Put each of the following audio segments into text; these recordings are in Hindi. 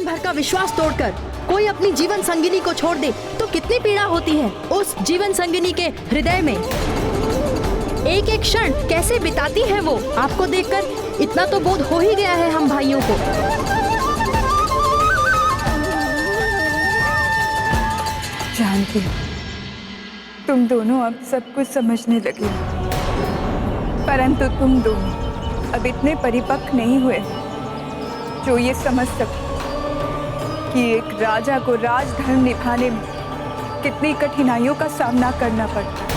जीवन भर का विश्वास तोड़कर कोई अपनी जीवन संगिनी को छोड़ दे तो कितनी पीड़ा होती है उस जीवन संगिनी के हृदय में। एक एक क्षण कैसे बिताती है वो, आपको देखकर इतना तो बोध हो ही गया है हम भाइयों को। जानती हूँ तुम दोनों अब सब कुछ समझने लगे, परंतु तुम दोनों अब इतने परिपक्व नहीं हुए जो ये समझ सको कि एक राजा को राजधर्म निभाने में कितनी कठिनाइयों का सामना करना पड़ता है।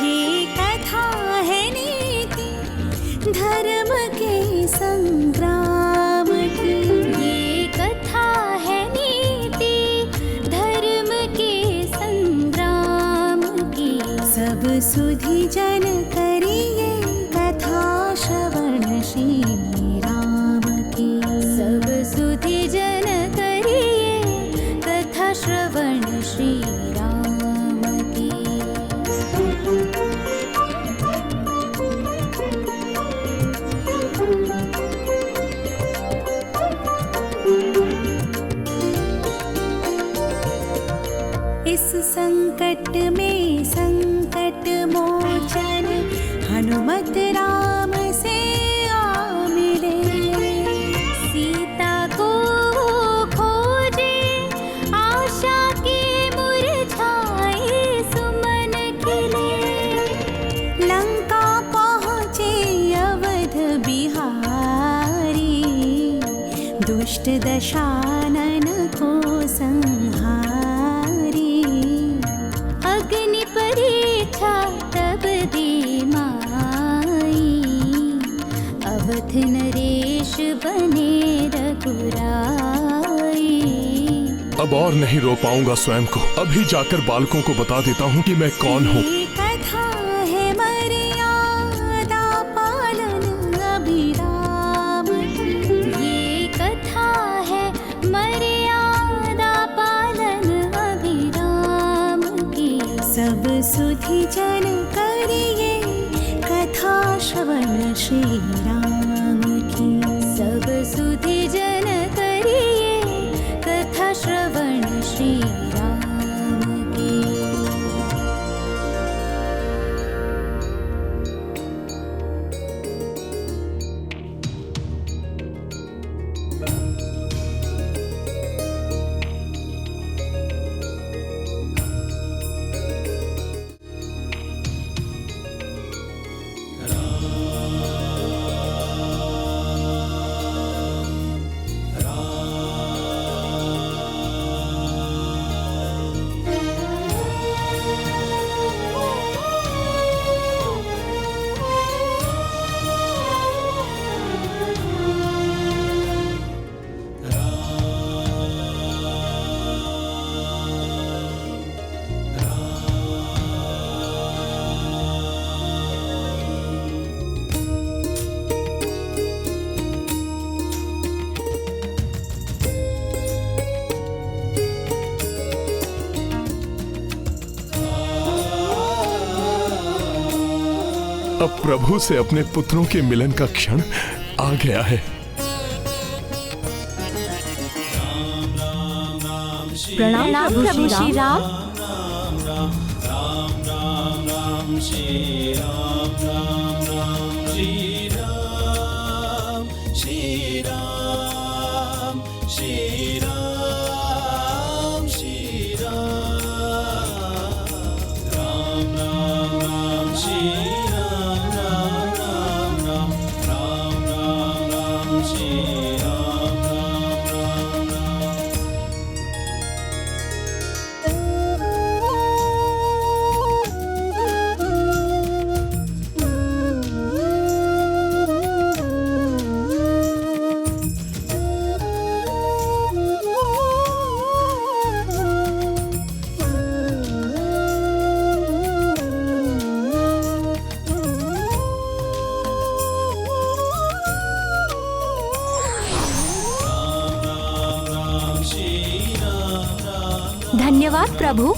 ये कथा है नीति धर्म के संग्राम की, ये कथा है नीति धर्म के संग्राम की। सब सुधी जन करिए कथा श्रवण श्री राम की, सब सुधी जन करिए कथा श्रवण श्री राम की। इस संकट में संकट मोचन हनुमत राम से आ मिले। सीता को खोजे आशा के मुरझाए सुमन खिले। लंका पहुँचे अवध बिहारी, दुष्ट दशानन को संहारी। अग्नि परीक्षा तब दे माई, अवध नरेश बने रघुराई। अब और नहीं रो पाऊंगा स्वयं को, अभी जाकर बालकों को बता देता हूँ कि मैं कौन हूँ। ये कथा है मर्यादा पालन अभिराम की, ये कथा है मर्यादा पालन अभिराम की। सब सुधी जन करिए कथा श्रवण श्री राम की, सब सुधी जन करिए कथा श्रवण श्री राम की। अब प्रभु से अपने पुत्रों के मिलन का क्षण आ गया है। प्रणाम प्रभु श्री राम। धन्यवाद प्रभु।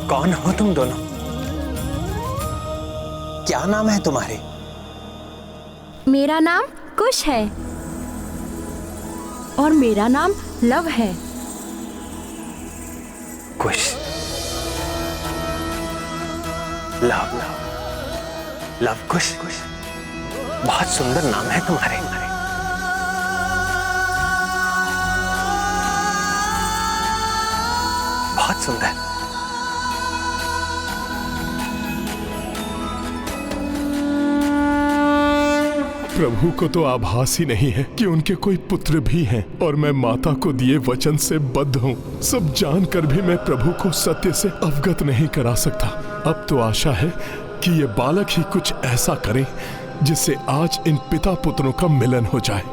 कौन हो तुम दोनों? क्या नाम है तुम्हारे? मेरा नाम कुश है और मेरा नाम लव है। कुश, लव, लव कुश, बहुत सुंदर नाम है तुम्हारे। बहुत सुंदर। प्रभु को तो आभास ही नहीं है कि उनके कोई पुत्र भी हैं और मैं माता को दिए वचन से बद्ध हूँ। सब जानकर भी मैं प्रभु को सत्य से अवगत नहीं करा सकता। अब तो आशा है कि ये बालक ही कुछ ऐसा करे जिससे आज इन पिता पुत्रों का मिलन हो जाए।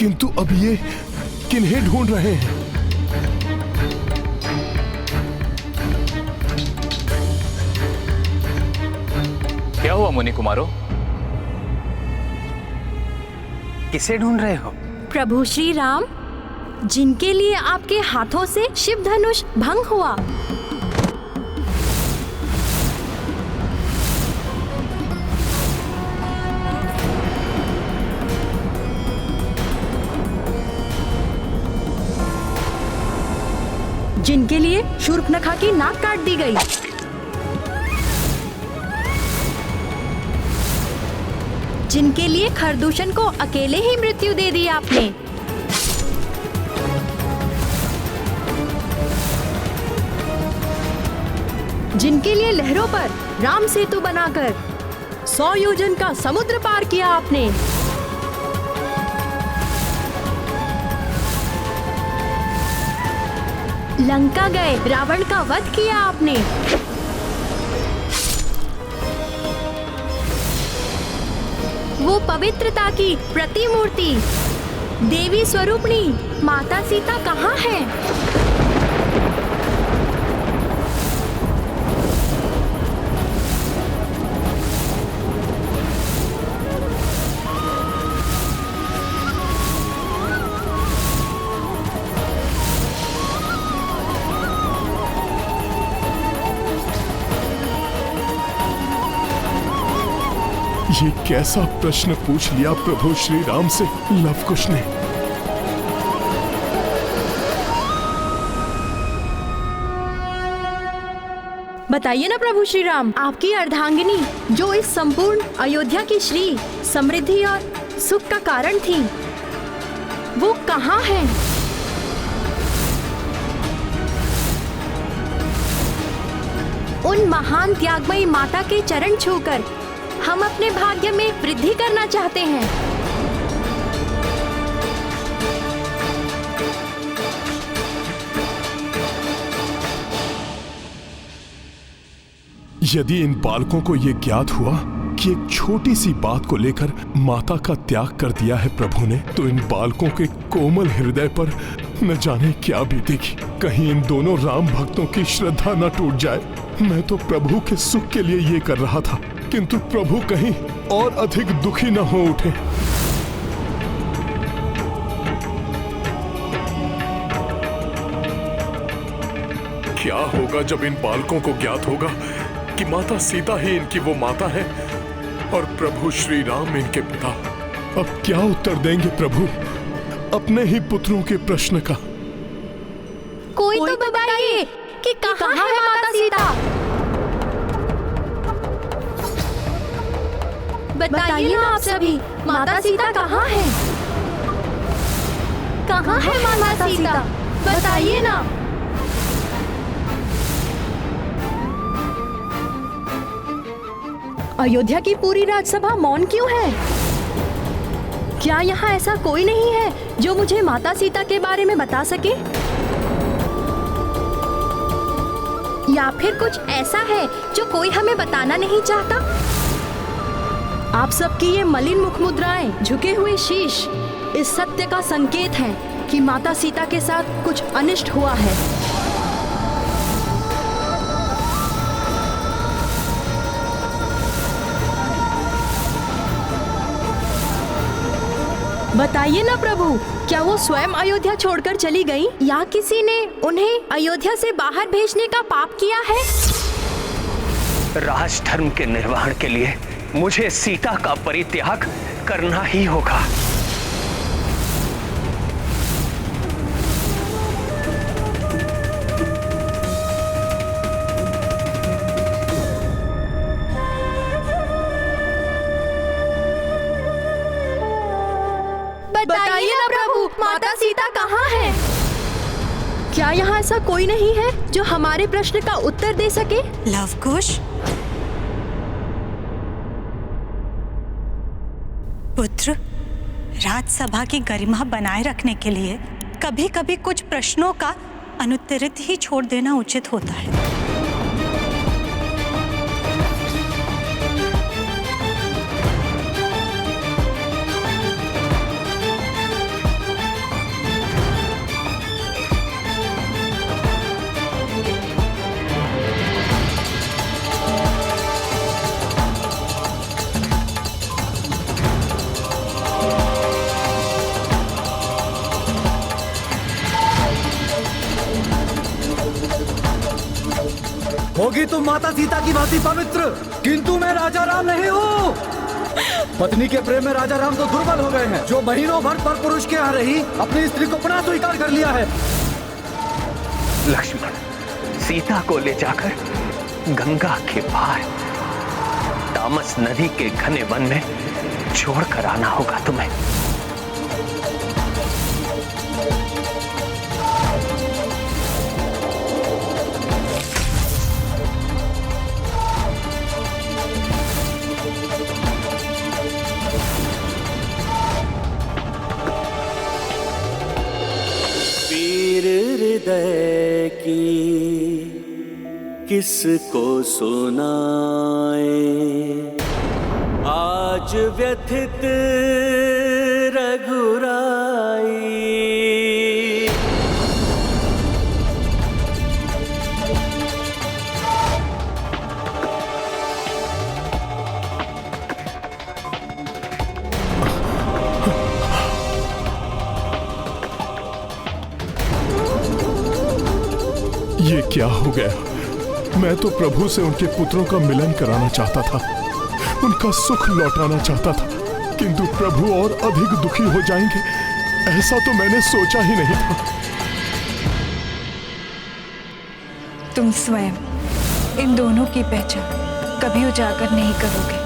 किंतु अब ये किन्हें ढूंढ रहे हैं? क्या हुआ मुनि कुमारो? किसे ढूंढ रहे हो? प्रभु श्री राम, जिनके लिए आपके हाथों से शिव धनुष भंग हुआ। जिनके लिए शूर्पणखा की नाक काट दी गई। जिनके लिए खरदूषण को अकेले ही मृत्यु दे दी आपने। जिनके लिए लहरों पर राम सेतु बनाकर 100 योजन का समुद्र पार किया आपने। लंका गए रावण का वध किया आपने। वो पवित्रता की प्रतिमूर्ति देवी स्वरूपणी माता सीता कहाँ है? ये कैसा प्रश्न पूछ लिया प्रभु श्री राम से लव कुश ने। बताइए ना प्रभु श्री राम, आपकी अर्धांगिनी जो इस संपूर्ण अयोध्या की श्री समृद्धि और सुख का कारण थी, वो कहाँ है? उन महान त्यागमयी माता के चरण छूकर हम अपने भाग्य में वृद्धि करना चाहते हैं। यदि इन बालकों को ये ज्ञात हुआ कि एक छोटी सी बात को लेकर माता का त्याग कर दिया है प्रभु ने, तो इन बालकों के कोमल हृदय पर न जाने क्या बीतेगी। कहीं इन दोनों राम भक्तों की श्रद्धा न टूट जाए। मैं तो प्रभु के सुख के लिए ये कर रहा था, किंतु प्रभु कहीं और अधिक दुखी न हो उठे। क्या होगा जब इन बालकों को ज्ञात होगा कि माता सीता ही इनकी वो माता है और प्रभु श्री राम इनके पिता? अब क्या उत्तर देंगे प्रभु अपने ही पुत्रों के प्रश्न का? कोई तो बताइए कि कहाँ है माता सीता? बताइए ना आप सभी, माता सीता कहाँ है? कहाँ है माता सीता? बताइए ना। अयोध्या की पूरी राजसभा मौन क्यों है? क्या यहाँ ऐसा कोई नहीं है जो मुझे माता सीता के बारे में बता सके? या फिर कुछ ऐसा है जो कोई हमें बताना नहीं चाहता? आप सबकी ये मलिन मुख मुद्राएं, झुके हुए शीश इस सत्य का संकेत है कि माता सीता के साथ कुछ अनिष्ट हुआ है। बताइए ना प्रभु, क्या वो स्वयं अयोध्या छोड़कर चली गई या किसी ने उन्हें अयोध्या से बाहर भेजने का पाप किया है? राजधर्म के निर्वहन के लिए मुझे सीता का परित्याग करना ही होगा। बताइए ना प्रभु, माता सीता कहाँ है? क्या यहाँ ऐसा कोई नहीं है जो हमारे प्रश्न का उत्तर दे सके? लवकुश, पुत्र, राजसभा की गरिमा बनाए रखने के लिए कभी कभी कुछ प्रश्नों का अनुत्तरित ही छोड़ देना उचित होता है। होगी तुम माता सीता की भांति पवित्र, किंतु मैं राजा राम नहीं हूँ। पत्नी के प्रेम में राजा राम तो दुर्बल हो गए हैं। जो महीनों भर पर पुरुष के यहाँ रही, अपनी स्त्री को पुनः स्वीकार कर लिया है। लक्ष्मण, सीता को ले जाकर गंगा के पार तामस नदी के घने वन में छोड़ कर आना होगा तुम्हें। हृदय की किसको सुनाए, आज व्यथित रघुराई। ये क्या हो गया? मैं तो प्रभु से उनके पुत्रों का मिलन कराना चाहता था, उनका सुख लौटाना चाहता था, किंतु प्रभु और अधिक दुखी हो जाएंगे ऐसा तो मैंने सोचा ही नहीं था। तुम स्वयं इन दोनों की पहचान कभी उजागर नहीं करोगे।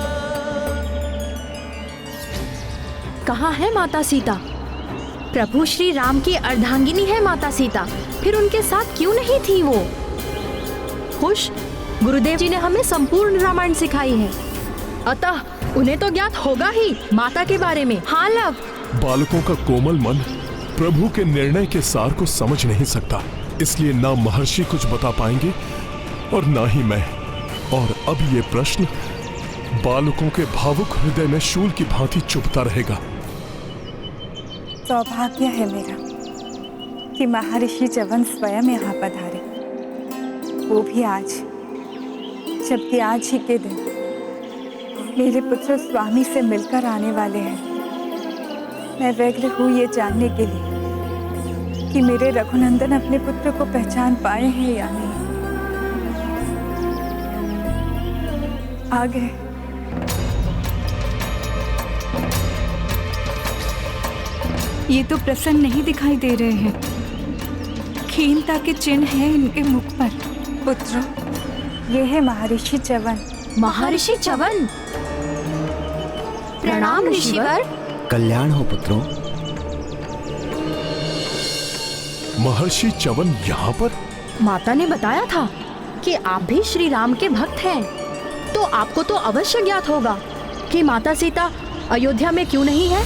कहाँ है माता सीता? प्रभु श्री राम की अर्धांगिनी है माता सीता, फिर उनके साथ क्यों नहीं थी वो? खुश, गुरुदेव जी ने हमें संपूर्ण रामायण सिखाई है, अतः उन्हें तो ज्ञात होगा ही माता के बारे में। हाँ लव। बालकों का कोमल मन प्रभु के निर्णय के सार को समझ नहीं सकता, इसलिए ना महर्षि कुछ बता पाएंगे और ना ही मैं। और अब ये प्रश्न बालकों के भावुक हृदय में शूल की भांति चुभता रहेगा। सौभाग्य है मेरा कि महर्षि च्यवन स्वयं यहाँ पधारे, वो भी आज, जबकि आज ही के दिन मेरे पुत्र स्वामी से मिलकर आने वाले हैं। मैं व्यग्र हूँ ये जानने के लिए कि मेरे रघुनंदन अपने पुत्र को पहचान पाए हैं या नहीं। आ गए। ये तो प्रसन्न नहीं दिखाई दे रहे हैं, खीनता के चिन्ह हैं इनके मुख पर। पुत्र, ये है महर्षि च्यवन। महर्षि च्यवन, प्रणाम ऋषिवर। कल्याण हो पुत्रों। महर्षि च्यवन यहाँ पर? माता ने बताया था कि आप भी श्री राम के भक्त हैं, तो आपको तो अवश्य ज्ञात होगा कि माता सीता अयोध्या में क्यों नहीं है।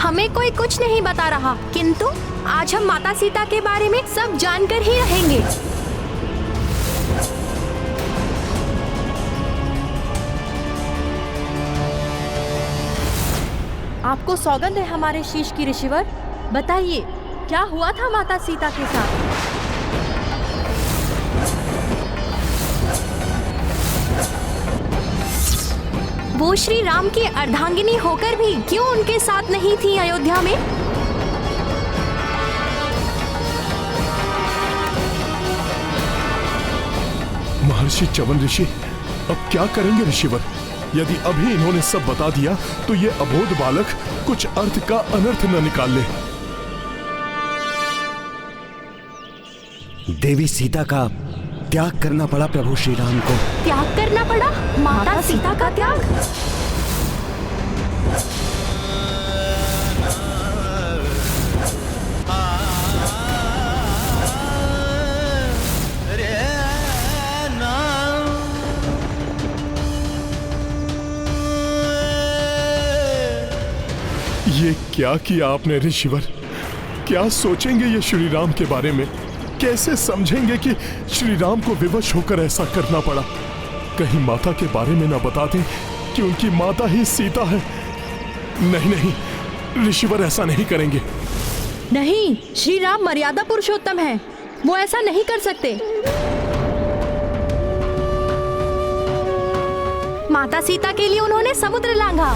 हमें कोई कुछ नहीं बता रहा, किंतु आज हम माता सीता के बारे में सब जानकर ही रहेंगे। आपको सौगंध है हमारे शीश की ऋषिवर, बताइए क्या हुआ था माता सीता के साथ? वो श्री राम की अर्धांगिनी होकर भी क्यों उनके साथ नहीं थी अयोध्या में? महर्षि च्यवन ऋषि, अब क्या करेंगे ऋषिवर? यदि अभी इन्होंने सब बता दिया तो ये अबोध बालक कुछ अर्थ का अनर्थ न निकाल ले। देवी सीता का त्याग करना पड़ा प्रभु श्री राम को। त्याग करना पड़ा? माता सीता का त्याग? ये क्या किया आपने ऋषिवर? क्या सोचेंगे ये श्री राम के बारे में? कैसे समझेंगे कि श्री राम को विवश होकर ऐसा करना पड़ा? कहीं माता के बारे में ना बता दें कि उनकी माता ही सीता है। नहीं नहीं, ऋषिवर ऐसा नहीं करेंगे। नहीं, श्री राम मर्यादा पुरुषोत्तम है, वो ऐसा नहीं कर सकते। माता सीता के लिए उन्होंने समुद्र लांघा,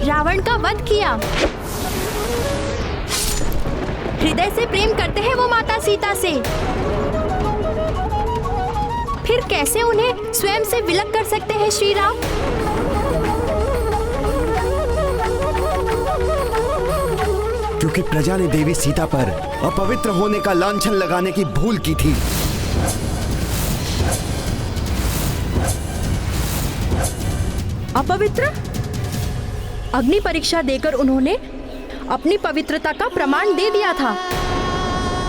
रावण का वध किया। हृदय से प्रेम करते हैं वो माता सीता से, फिर कैसे उन्हें स्वयं से विलग कर सकते हैं श्री राम? क्योंकि प्रजा ने देवी सीता पर अपवित्र होने का लांछन लगाने की भूल की थी। अपवित्र? अग्नि परीक्षा देकर उन्होंने अपनी पवित्रता का प्रमाण दे दिया था,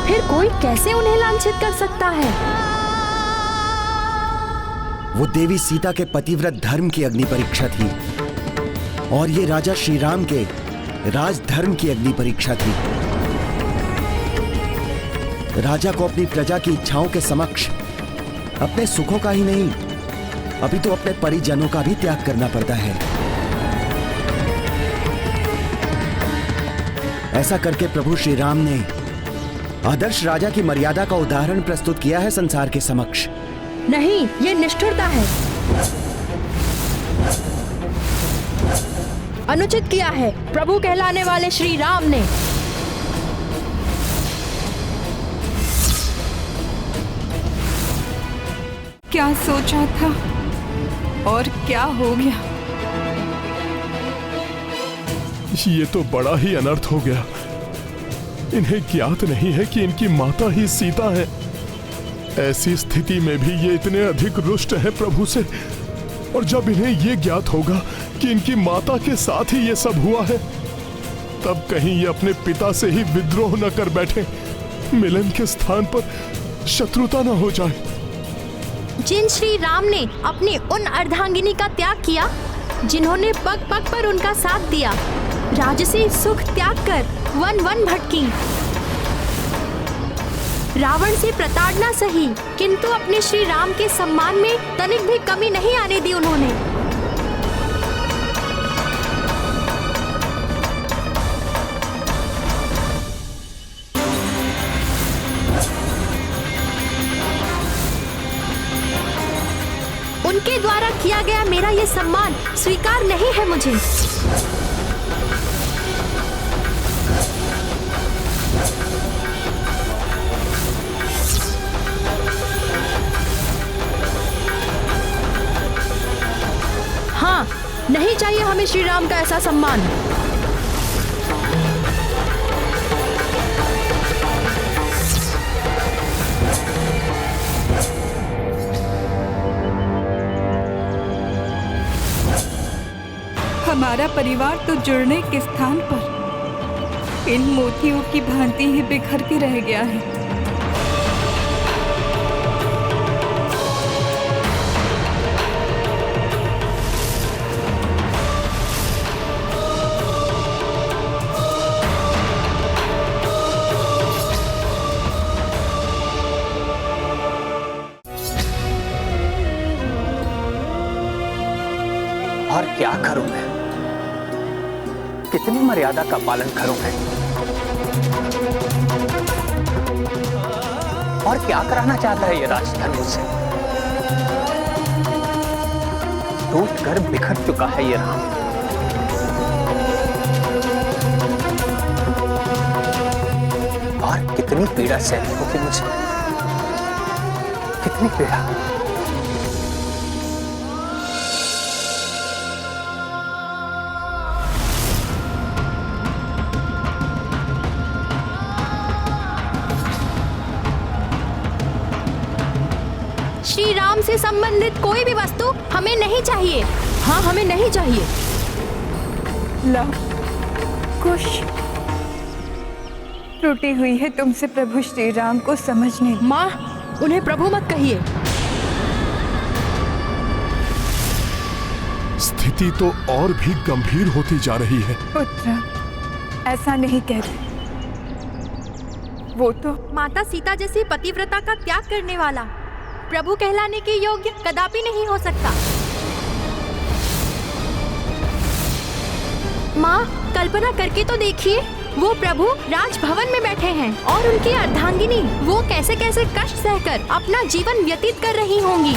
फिर कोई कैसे उन्हें लांछित कर सकता है? वो देवी सीता के पतिव्रत धर्म की अग्नि परीक्षा थी और ये राजा श्री राम के राजधर्म की अग्नि परीक्षा थी। राजा को अपनी प्रजा की इच्छाओं के समक्ष अपने सुखों का ही नहीं, अभी तो अपने परिजनों का भी त्याग करना पड़ता है। ऐसा करके प्रभु श्री राम ने आदर्श राजा की मर्यादा का उदाहरण प्रस्तुत किया है संसार के समक्ष। नहीं, ये निष्ठुरता है, अनुचित किया है प्रभु कहलाने वाले श्री राम ने। क्या सोचा था और क्या हो गया? ये तो बड़ा ही अनर्थ हो गया। इन्हें ज्ञात नहीं है कि इनकी माता ही सीता है। ऐसी स्थिति में भी ये इतने अधिक रुष्ट है प्रभु से, और जब इन्हें ये ज्ञात होगा कि इनकी माता के साथ ही ये सब हुआ है, तब कहीं ये अपने पिता से ही विद्रोह न कर बैठे, मिलन के स्थान पर शत्रुता न हो जाए। जिन श्री राम ने अपनी उन अर्धांगिनी का त्याग किया जिन्होंने पग पग पर उनका साथ दिया, राजसी सुख त्याग कर वन वन भटकी, रावण से प्रताड़ना सही, किंतु अपने श्री राम के सम्मान में तनिक भी कमी नहीं आने दी उन्होंने। उनके द्वारा किया गया मेरा ये सम्मान स्वीकार नहीं है मुझे। हाँ, नहीं चाहिए हमें श्री राम का ऐसा सम्मान। हमारा परिवार तो जुड़ने के स्थान पर इन मोतियों की भांति ही बिखर के रह गया है। और क्या करूं मैं? कितनी मर्यादा का पालन करूं मैं? और क्या कराना चाहता है ये राजधर्म मुझसे? टूट कर बिखर चुका है ये राम। और कितनी पीड़ा सहनी होगी मुझे, कितनी पीड़ा। श्री राम से संबंधित कोई भी वस्तु हमें नहीं चाहिए। हाँ, हमें नहीं चाहिए। लव कुश त्रुटि हुई है तुमसे प्रभु श्री राम को समझने। माँ, उन्हें प्रभु मत कहिए। स्थिति तो और भी गंभीर होती जा रही है। पुत्र, ऐसा नहीं कहते। वो तो माता सीता जैसी पतिव्रता का त्याग करने वाला प्रभु कहलाने के योग्य कदापि नहीं हो सकता। माँ, कल्पना करके तो देखिए, वो प्रभु राजभवन में बैठे हैं और उनकी अर्धांगिनी वो कैसे कैसे कष्ट सहकर अपना जीवन व्यतीत कर रही होंगी।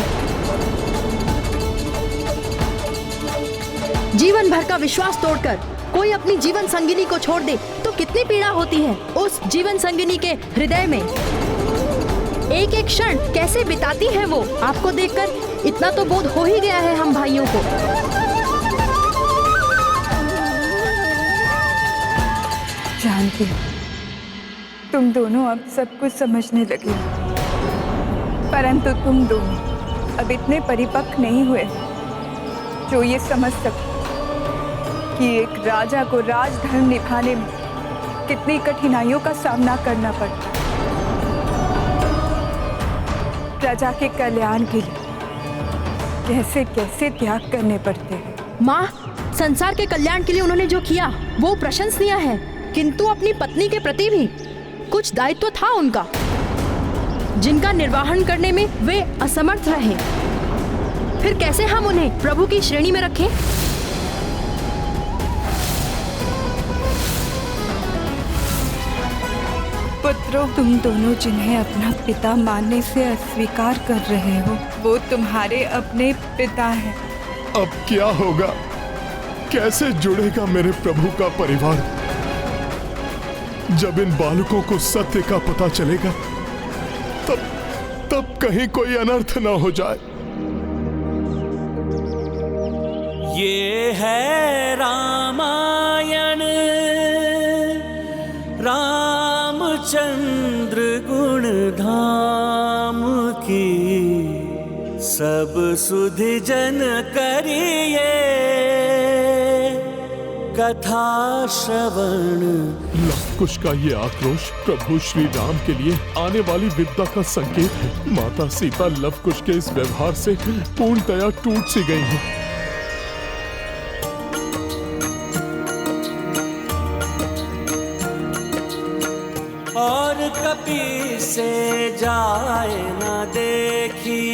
जीवन भर का विश्वास तोड़कर कोई अपनी जीवन संगिनी को छोड़ दे तो कितनी पीड़ा होती है उस जीवन संगिनी के हृदय में। एक एक क्षण कैसे बिताती हैं वो, आपको देखकर इतना तो बोध हो ही गया है हम भाइयों को। जानती हूँ, तुम दोनों अब सब कुछ समझने लगे, परंतु तुम दोनों अब इतने परिपक्व नहीं हुए जो ये समझ सके कि एक राजा को राजधर्म निभाने में कितनी कठिनाइयों का सामना करना पड़ता है। प्रजा के कल्याण के लिए कैसे कैसे त्याग करने पड़ते हैं। माँ, संसार के कल्याण के लिए उन्होंने जो किया वो प्रशंसनीय है, किंतु अपनी पत्नी के प्रति भी कुछ दायित्व था उनका, जिनका निर्वहन करने में वे असमर्थ रहे। फिर कैसे हम उन्हें प्रभु की श्रेणी में रखें? पुत्रों, तुम दोनों जिन्हें अपना पिता मानने से अस्वीकार कर रहे हो, वो तुम्हारे अपने पिता हैं। अब क्या होगा? कैसे जुड़ेगा मेरे प्रभु का परिवार? जब इन बालकों को सत्य का पता चलेगा तब कहीं कोई अनर्थ न हो जाए। ये है रामायण, रामचंद्र गुण धाम की, सब सुधि जन करिए कथा श्रवण। लवकुश का ये आक्रोश प्रभु श्री राम के लिए आने वाली विपदा का संकेत है। माता सीता लवकुश के इस व्यवहार से पूर्णतया टूट सी गई हैं। और कपि से जाए न देखी,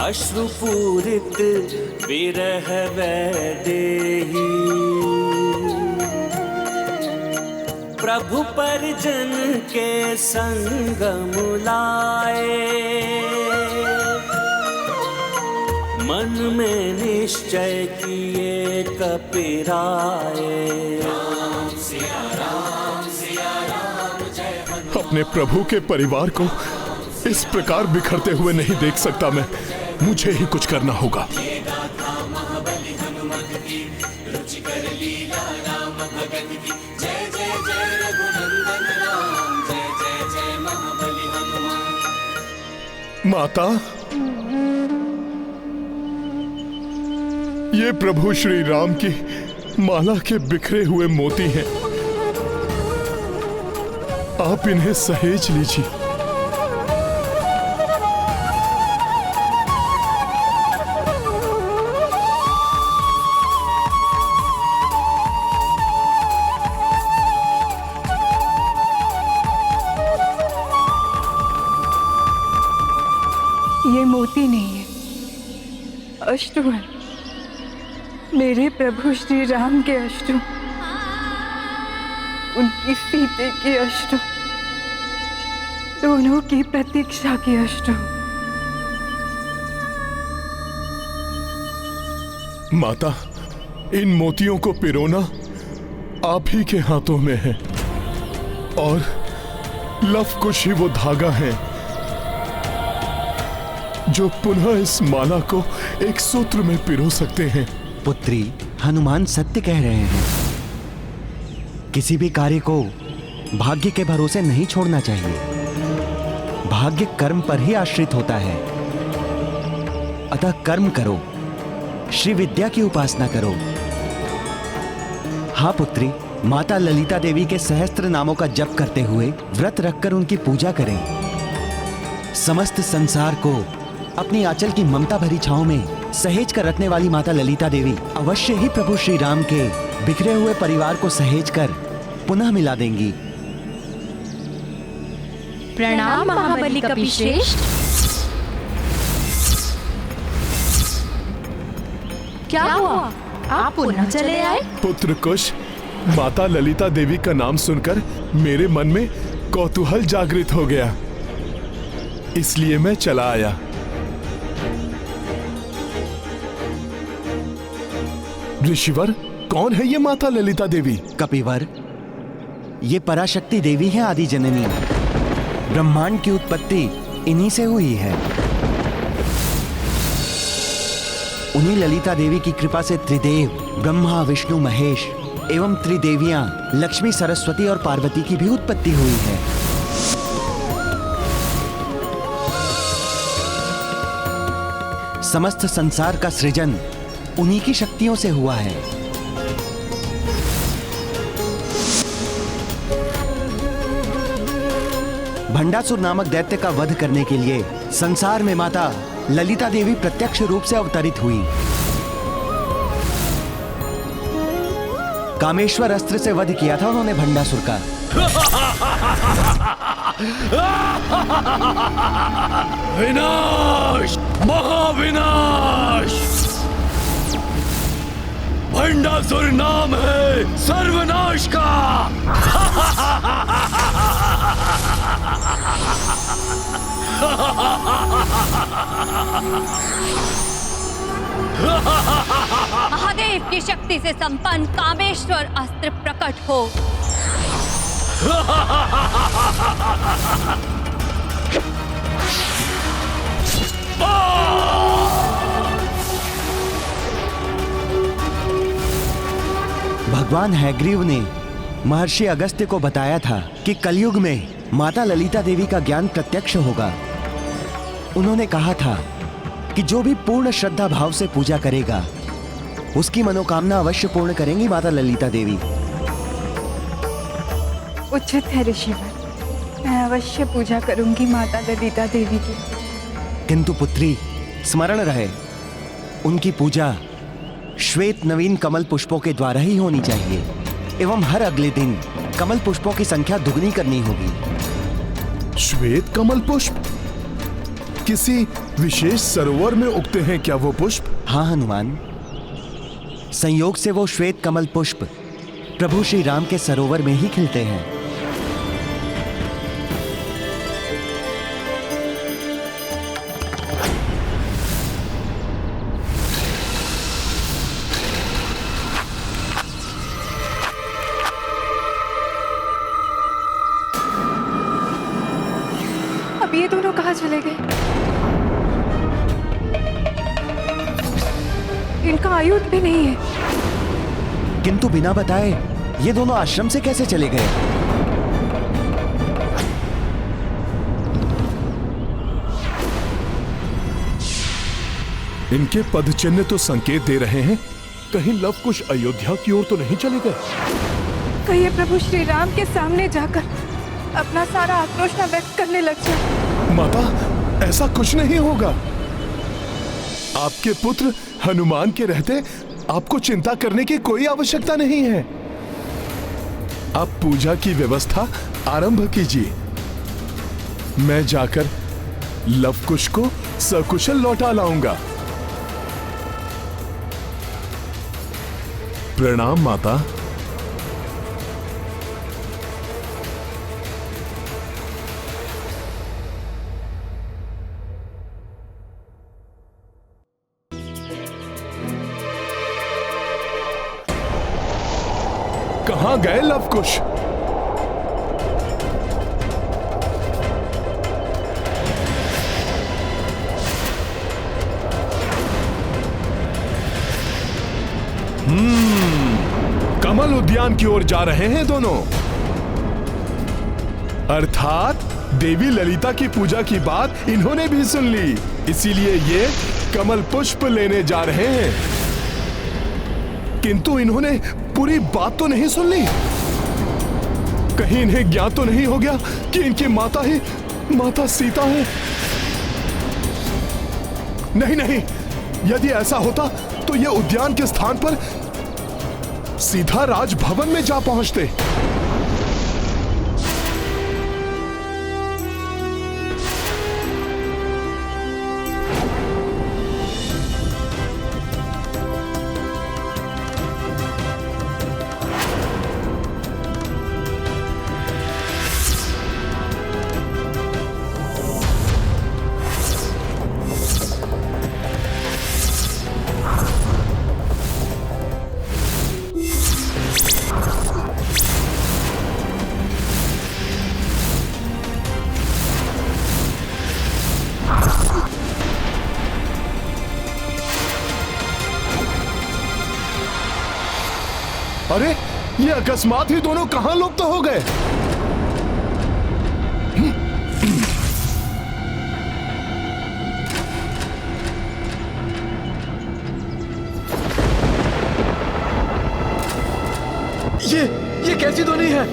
अश्रुपूरित विरह वैदेही। प्रभु परिजन के संग मुलाए, मन में निश्चय किए कपिराए। अपने प्रभु के परिवार को इस प्रकार बिखरते हुए नहीं देख सकता मैं। मुझे ही कुछ करना होगा। माता, ये प्रभु श्री राम की माला के बिखरे हुए मोती हैं। आप इन्हें सहेज लीजिए। ये मोती नहीं है, अश्रु है। मेरे प्रभु श्री राम के अश्रु, उनकी सीते के अश्रु, दोनों की प्रतीक्षा के अश्रु। माता, इन मोतियों को पिरोना आप ही के हाथों में है, और लव कुश ही वो धागा है जो पुनः इस माला को एक सूत्र में पिरो सकते हैं। पुत्री, हनुमान सत्य कह रहे हैं। किसी भी कार्य को भाग्य के भरोसे नहीं छोड़ना चाहिए। भाग्य कर्म पर ही आश्रित होता है। अतः कर्म करो, श्री विद्या की उपासना करो। हाँ पुत्री, माता ललिता देवी के सहस्त्र नामों का जप करते हुए व्रत रखकर उनकी पूजा करें। समस्त संसार को अपनी आंचल की ममता भरी छांव में सहेज कर रखने वाली माता ललिता देवी अवश्य ही प्रभु श्री राम के बिखरे हुए परिवार को सहेज कर पुनः मिला देंगी। प्रणाम महाबली कपिश्रेष्ठ। क्या हुआ, आप पुनः चले आए? पुत्र कुश, माता ललिता देवी का नाम सुनकर मेरे मन में कौतूहल जागृत हो गया, इसलिए मैं चला आया। ऋषिवर, कौन है ये माता ललिता देवी? कपिवर, ये पराशक्ति देवी है, आदि जननी। ब्रह्मांड की उत्पत्ति इन्हीं से हुई है। उन्हीं ललिता देवी की कृपा से त्रिदेव ब्रह्मा, विष्णु, महेश एवं त्रिदेवियां लक्ष्मी, सरस्वती और पार्वती की भी उत्पत्ति हुई है। समस्त संसार का सृजन उन्हीं की शक्तियों से हुआ है। भंडासुर नामक दैत्य का वध करने के लिए संसार में माता ललिता देवी प्रत्यक्ष रूप से अवतरित हुई। कामेश्वर अस्त्र से वध किया था उन्होंने भंडासुर का। विनाश, महाविनाश। भंडासुर नाम है सर्वनाश का। महादेव की शक्ति से संपन्न कामेश्वर अस्त्र प्रकट हो। भगवान हैग्रीव ने महर्षि अगस्त्य को बताया था कि कलयुग में माता ललिता देवी का ज्ञान प्रत्यक्ष होगा। उन्होंने कहा था कि जो भी पूर्ण श्रद्धा भाव से पूजा करेगा उसकी मनोकामना अवश्य पूर्ण करेंगी माता ललिता देवी। उचित है ऋषिवर, मैं अवश्य पूजा करूंगी माता ललिता देवी की। किंतु पुत्री, स्मरण रहे, उनकी पूजा श्वेत नवीन कमल पुष्पों के द्वारा ही होनी चाहिए एवं हर अगले दिन कमल पुष्पों की संख्या दुगनी करनी होगी। श्वेत कमल पुष्प? किसी विशेष सरोवर में उगते हैं क्या वो पुष्प? हाँ हनुमान, संयोग से वो श्वेत कमल पुष्प प्रभु श्री राम के सरोवर में ही खिलते हैं। अब ये दोनों कहाँ चले गए? इनका आयुध भी नहीं है। किंतु बिना बताए ये दोनों आश्रम से कैसे चले गए? इनके पदचिन्ह तो संकेत दे रहे हैं, कहीं लव कुश अयोध्या की ओर तो नहीं चले गए? कहिए प्रभु श्री राम के सामने जाकर अपना सारा आक्रोश न व्यक्त करने लग जाए। माता, ऐसा कुछ नहीं होगा। आपके पुत्र हनुमान के रहते आपको चिंता करने की कोई आवश्यकता नहीं है। आप पूजा की व्यवस्था आरंभ कीजिए। मैं जाकर लव कुश को सकुशल लौटा लाऊंगा। प्रणाम माता। कहां गए लवकुश? कमल उद्यान की ओर जा रहे हैं दोनों। अर्थात देवी ललिता की पूजा की बात इन्होंने भी सुन ली, इसीलिए ये कमल पुष्प लेने जा रहे हैं। किंतु इन्होंने पूरी बात तो नहीं सुन ली। कहीं इन्हें ज्ञात तो नहीं हो गया कि इनकी माता ही माता सीता है? नहीं नहीं, यदि ऐसा होता तो ये उद्यान के स्थान पर सीधा राजभवन में जा पहुंचते। अरे ये अकस्मात ही दोनों कहां लुप्त हो गए? ये कैसी ध्वनि है?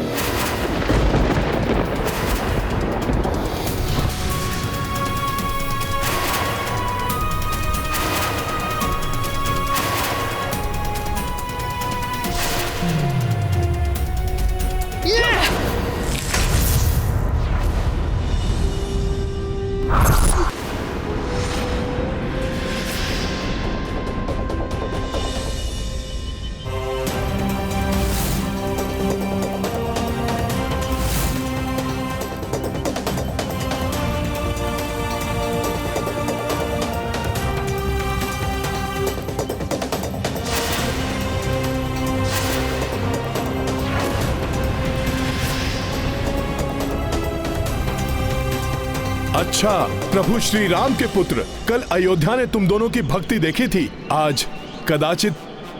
अच्छा, प्रभु श्री राम के पुत्र, कल अयोध्या ने तुम दोनों की भक्ति देखी थी। आज कदाचित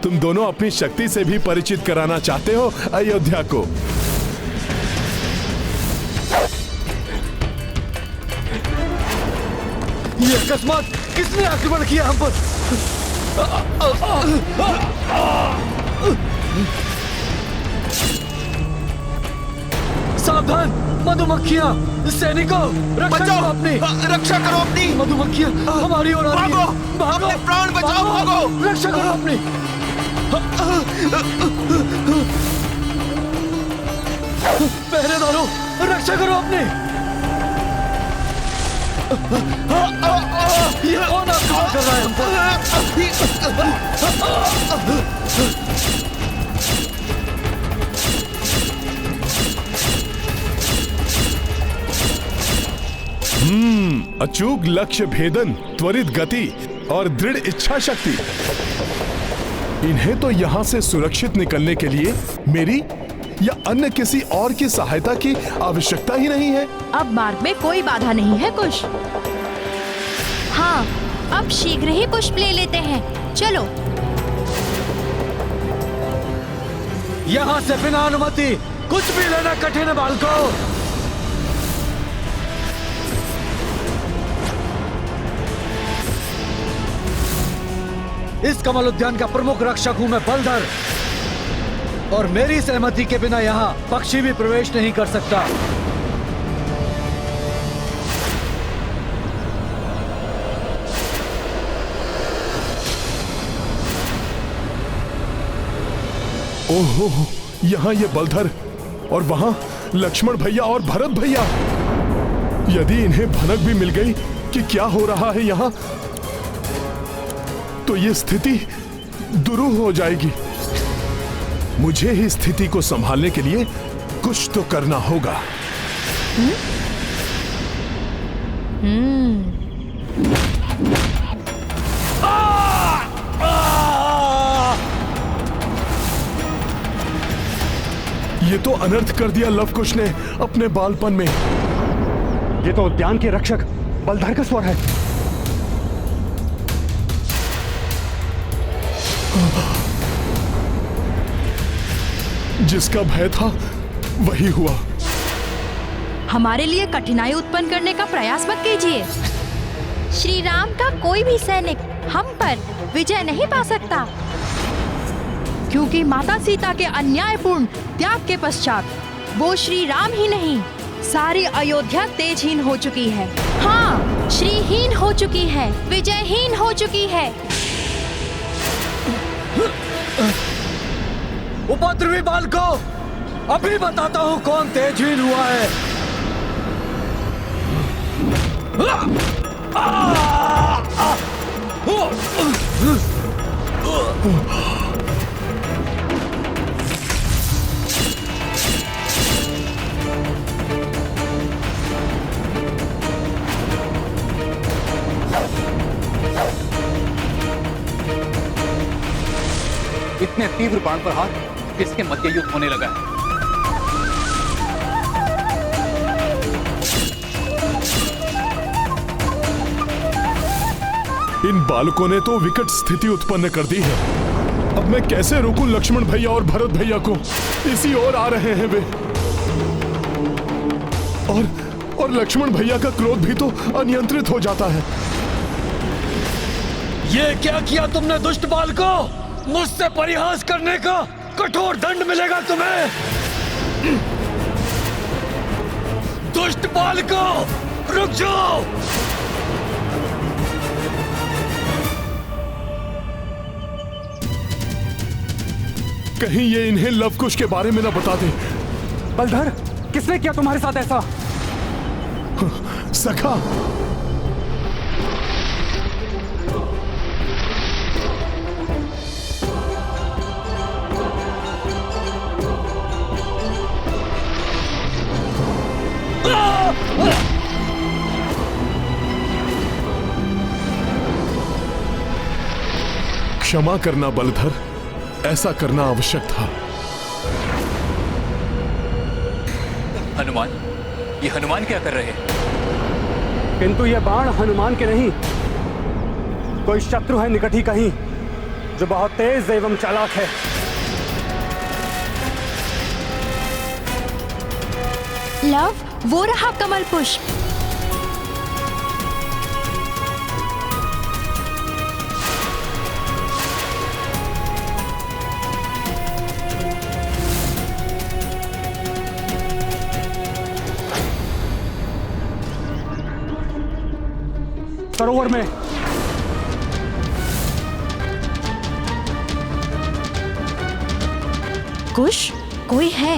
तुम दोनों अपनी शक्ति से भी परिचित कराना चाहते हो अयोध्या को। ये अकस्मात किसने आक्रमण किया हम पर? सावधान मधुमक्खियां! सैनिकों, रक्षा करो अपनी! रक्षा करो अपनी! मधुमक्खियां हमारी ओर आ रही हैं। भागो! अपने प्राण बचाओ, भागो! रक्षा करो अपनी! पहरेदारों, रक्षा करो अपनी! ये कौन आक्रमण कर रहा है हम पर? अचूक लक्ष्य भेदन, त्वरित गति और दृढ़ इच्छा शक्ति। इन्हें तो यहां से सुरक्षित निकलने के लिए मेरी या अन्य किसी और की सहायता की आवश्यकता ही नहीं है। अब मार्ग में कोई बाधा नहीं है कुश। हाँ, अब शीघ्र ही पुष्प ले लेते हैं। चलो। यहाँ से बिना अनुमति कुछ भी लेना कठिन है बालकों। इस कमल उद्यान का प्रमुख रक्षक हूं मैं बलधर, और मेरी सहमति के बिना यहाँ पक्षी भी प्रवेश नहीं कर सकता। ओहो, यहाँ ये बलधर और वहां लक्ष्मण भैया और भरत भैया। यदि इन्हें भनक भी मिल गई कि क्या हो रहा है यहाँ, तो ये स्थिति दुरूह हो जाएगी। मुझे ही स्थिति को संभालने के लिए कुछ तो करना होगा। ये तो अनर्थ कर दिया लवकुश ने अपने बालपन में। ये तो उद्यान के रक्षक बलधर का स्वर है। जिसका भय था वही हुआ। हमारे लिए कठिनाई उत्पन्न करने का प्रयास मत कीजिए। श्री राम का कोई भी सैनिक हम पर विजय नहीं पा सकता, क्योंकि माता सीता के अन्यायपूर्ण त्याग के पश्चात वो श्री राम ही नहीं, सारी अयोध्या तेजहीन हो चुकी है। हाँ, श्रीहीन हो चुकी है, विजयहीन हो चुकी है। उपद्रवी बालकों, अभी बताता हूँ कौन तेजहीन हुआ है। इतने तीव्र बाण प्रहार किसके मध्य युद्ध होने लगा है। इन बालकों ने तो विकट स्थिति उत्पन्न कर दी है। अब मैं कैसे रोकूं लक्ष्मण भैया और भरत भैया को? इसी ओर आ रहे हैं वे। और लक्ष्मण भैया का क्रोध भी तो अनियंत्रित हो जाता है। ये क्या किया तुमने दुष्ट बालकों? मुझसे परिहास करने का कठोर दंड मिलेगा तुम्हें। दुष्ट बालकों, रुक जाओ। कहीं ये इन्हें लवकुश के बारे में न बता दे। बलधर, किसने किया तुम्हारे साथ ऐसा? सखा, क्षमा करना बलधर, ऐसा करना आवश्यक था। हनुमान, ये हनुमान क्या कर रहे हैं? किंतु ये बाण हनुमान के नहीं, कोई शत्रु है निकट ही कहीं, जो बहुत तेज एवं चालाक है। लव, वो रहा कमल पुष्प। सरोवर में कुश, कोई है?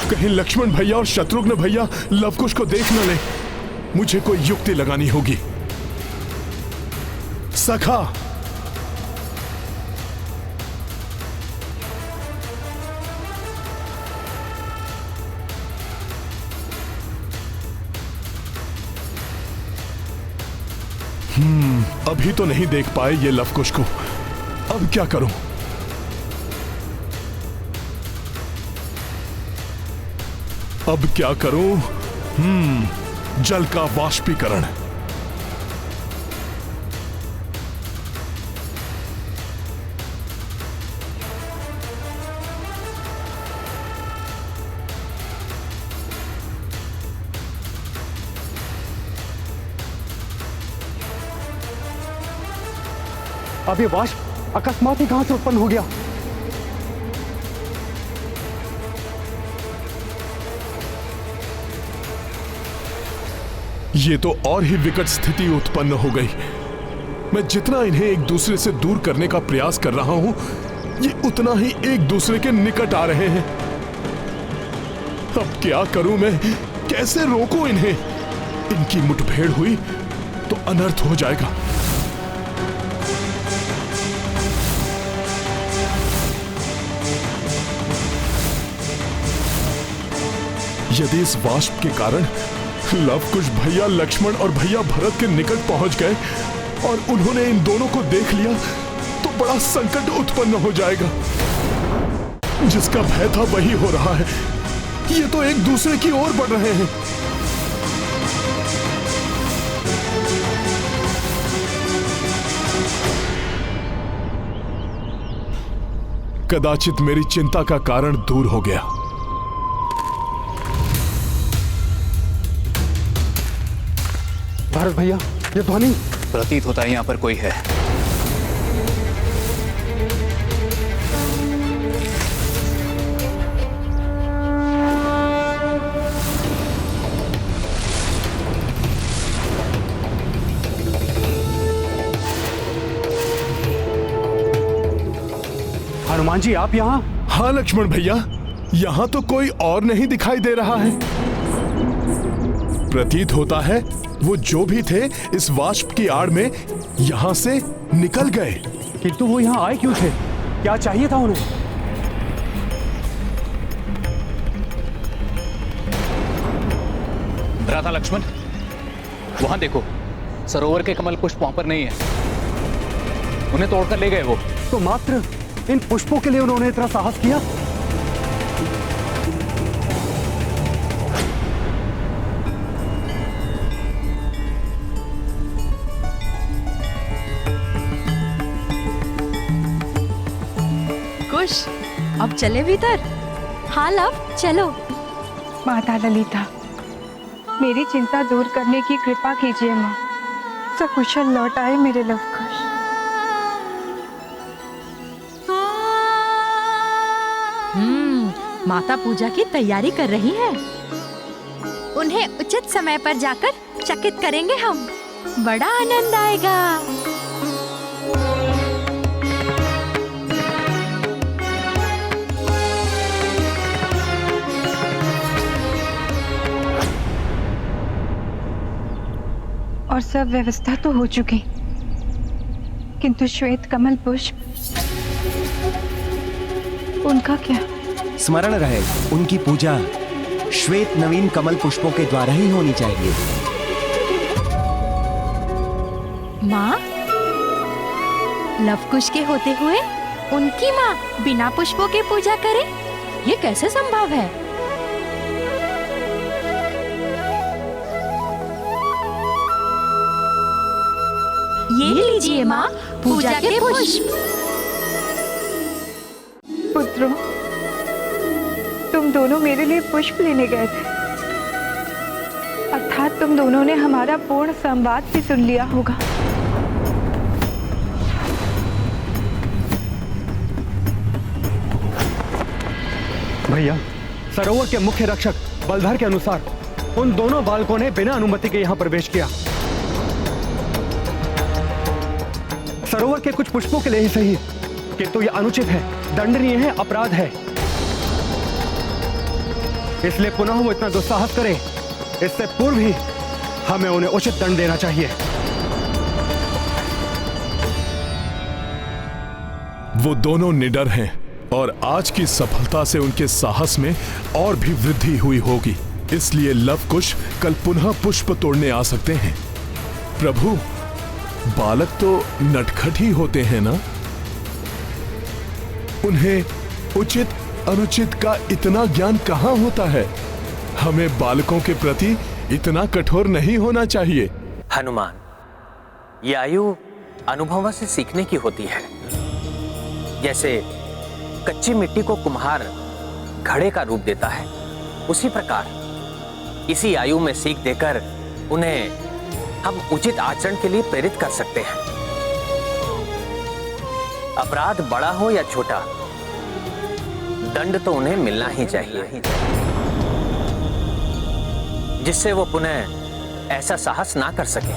कहीं लक्ष्मण भैया और शत्रुघ्न भैया लवकुश को देख न ले। मुझे कोई युक्ति लगानी होगी। सखा, अभी तो नहीं देख पाए ये लवकुश को। अब क्या करूं? अब क्या करूं? जल का वाष्पीकरण। अब ये वाष्प अकस्मात ही कहां से उत्पन्न हो गया? ये तो और ही विकट स्थिति उत्पन्न हो गई। मैं जितना इन्हें एक दूसरे से दूर करने का प्रयास कर रहा हूं, ये उतना ही एक दूसरे के निकट आ रहे हैं। अब क्या करूं मैं, कैसे रोकूं इन्हें? इनकी मुठभेड़ हुई तो अनर्थ हो जाएगा। यदि इस वाष्प के कारण लव कुश भैया लक्ष्मण और भैया भरत के निकट पहुंच गए और उन्होंने इन दोनों को देख लिया तो बड़ा संकट उत्पन्न हो जाएगा। जिसका भय था वही हो रहा है। ये तो एक दूसरे की ओर बढ़ रहे हैं। कदाचित मेरी चिंता का कारण दूर हो गया। भारत भैया, ये ध्वनि प्रतीत होता है यहाँ पर कोई है। हनुमान जी, आप यहाँ? हाँ लक्ष्मण भैया, यहाँ तो कोई और नहीं दिखाई दे रहा है। प्रतीत होता है वो जो भी थे इस वाष्प की आड़ में यहाँ से निकल गए। किंतु वो यहाँ आए क्यों थे? क्या चाहिए था उन्हें? भ्राता लक्ष्मण, वहां देखो, सरोवर के कमल पुष्प वहां पर नहीं है। उन्हें तोड़कर ले गए वो। तो मात्र इन पुष्पों के लिए उन्होंने इतना साहस किया? कुश, अब चले भीतर। हाँ लव, चलो। माता ललिता, मेरी चिंता दूर करने की कृपा कीजिए माँ। सकुशल लौट आए मेरे लव कुश। माता पूजा की तैयारी कर रही है। उन्हें उचित समय पर जाकर चकित करेंगे हम। बड़ा आनंद आएगा। और सब व्यवस्था तो हो चुकी, किंतु श्वेत कमल पुष्प, उनका क्या? स्मरण रहे, उनकी पूजा श्वेत नवीन कमल पुष्पों के द्वारा ही होनी चाहिए। माँ, लवकुश के होते हुए उनकी माँ बिना पुष्पों के पूजा करे, ये कैसे संभव है? ये लीजिए माँ, पूजा के पुष्प। पुत्रों, तुम दोनों मेरे लिए पुष्प लेने गए थे, अर्थात तुम दोनों ने हमारा पूर्ण संवाद भी सुन लिया होगा। भैया, सरोवर के मुख्य रक्षक बलधर के अनुसार उन दोनों बालकों ने बिना अनुमति के यहाँ प्रवेश किया। सरोवर के कुछ पुष्पों के लिए ही सही, किंतु यह अनुचित है, दंडनीय है, अपराध है। इसलिए पुनः वो इतना दुस्साहस करे, इससे पूर्व ही हमें उन्हें उचित दंड देना चाहिए। वो दोनों निडर हैं और आज की सफलता से उनके साहस में और भी वृद्धि हुई होगी। इसलिए लवकुश कल पुनः पुष्प तोड़ने आ सकते हैं। प्रभु, बालक तो नटखट ही होते हैं ना? उन्हें उचित अनुचित का इतना ज्ञान कहाँ होता है? हमें बालकों के प्रति इतना कठोर नहीं होना चाहिए। हनुमान, ये आयु अनुभव से सीखने की होती है। जैसे कच्ची मिट्टी को कुम्हार घड़े का रूप देता है, उसी प्रकार इसी आयु में सीख देकर उन्हें हम उचित आचरण के लिए प्रेरित कर सकते हैं। अपराध बड़ा हो या छोटा, दंड तो उन्हें मिलना ही चाहिए, जिससे वो पुनः ऐसा साहस ना कर सके।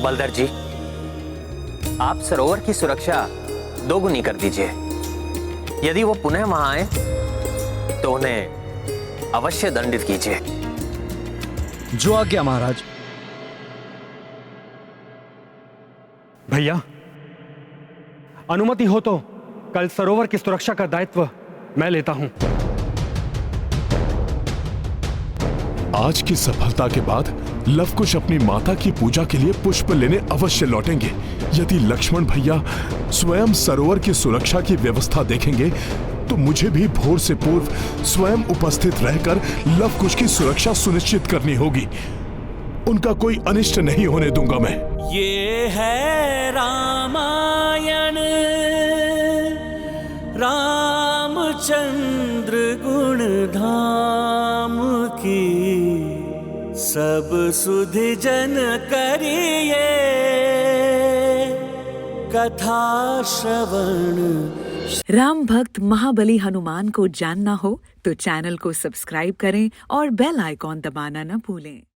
बलधर जी, आप सरोवर की सुरक्षा दोगुनी कर दीजिए। यदि वो पुनः वहां आए तो उन्हें अवश्य दंडित कीजिए। जो आज्ञा महाराज। भैया, अनुमति हो तो कल सरोवर की सुरक्षा का दायित्व मैं लेता हूं। आज की सफलता के बाद लवकुश अपनी माता की पूजा के लिए पुष्प लेने अवश्य लौटेंगे। यदि लक्ष्मण भैया स्वयं सरोवर की सुरक्षा की व्यवस्था देखेंगे तो मुझे भी भोर से पूर्व स्वयं उपस्थित रहकर लवकुश की सुरक्षा सुनिश्चित करनी होगी। उनका कोई अनिष्ट नहीं होने दूंगा मैं। ये है रामायण, रामचंद्र गुण धाम की, सब सुधि जन करिए कथा श्रवण। राम भक्त महाबली हनुमान को जानना हो तो चैनल को सब्सक्राइब करें और बेल आइकॉन दबाना न भूलें।